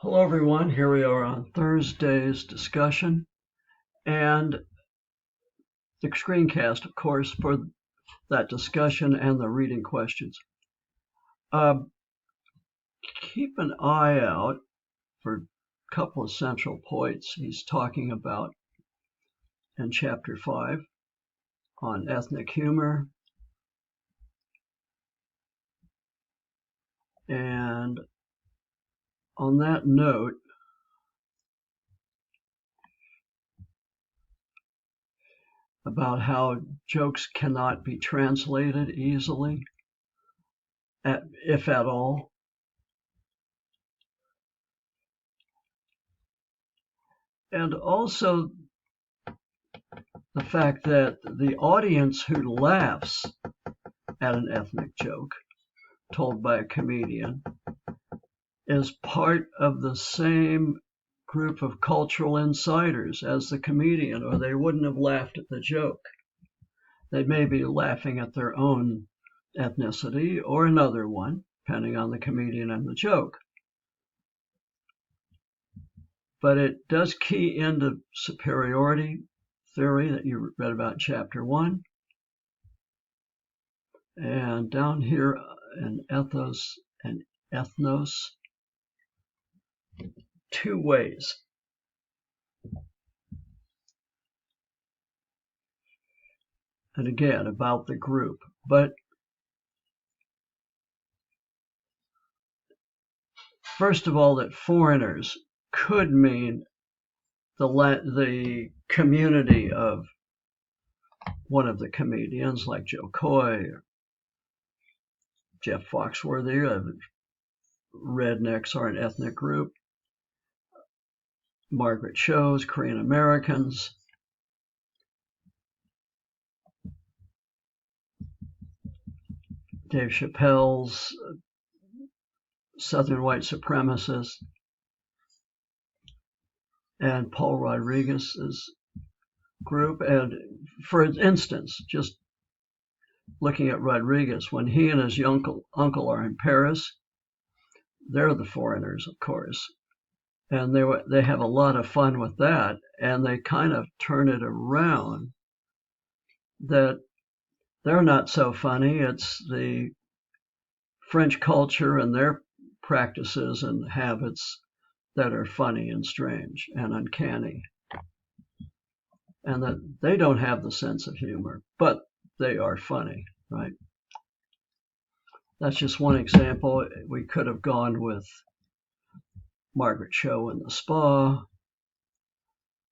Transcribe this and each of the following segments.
Hello everyone, here we are on Thursday's discussion and the screencast, of course, for that discussion and the reading questions. Keep an eye out for a couple of central points he's talking about in Chapter 5 on ethnic humor and on that note, about how jokes cannot be translated easily, if at all. And also the fact that the audience who laughs at an ethnic joke told by a comedian is part of the same group of cultural insiders as the comedian, or they wouldn't have laughed at the joke. They may be laughing at their own ethnicity or another one, depending on the comedian and the joke. But it does key into superiority theory that you read about in Chapter 1. And down here in ethos and ethnos, two ways. And again, about the group. But first of all, that foreigners could mean the community of one of the comedians, like Joe Coy or Jeff Foxworthy. Rednecks are an ethnic group. Margaret Cho's Korean Americans. Dave Chappelle's Southern white supremacists. And Paul Rodriguez's group. And for instance, just looking at Rodriguez, when he and his uncle are in Paris, they're the foreigners, of course. And they have a lot of fun with that, and they kind of turn it around that they're not so funny. It's the French culture and their practices and habits that are funny and strange and uncanny. And that they don't have the sense of humor, but they are funny, right? That's just one example. We could have gone with Margaret Cho in the Spa,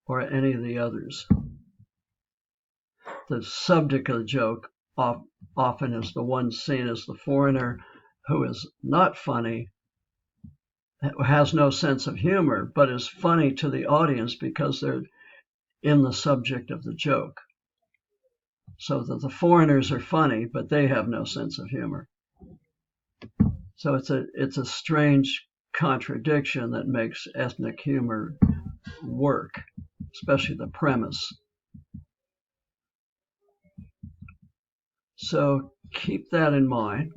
or any of the others. The subject of the joke often is the one seen as the foreigner who is not funny, has no sense of humor, but is funny to the audience because they're in the subject of the joke. So that the foreigners are funny, but they have no sense of humor. So it's a strange contradiction that makes ethnic humor work, especially the premise. So keep that in mind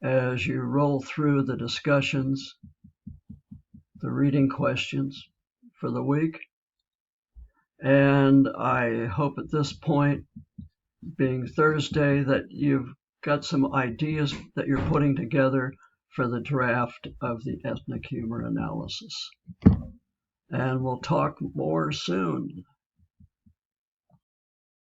as you roll through the discussions, the reading questions for the week. And I hope at this point, being Thursday, that you've got some ideas that you're putting together for the draft of the ethnic humor analysis. And we'll talk more soon.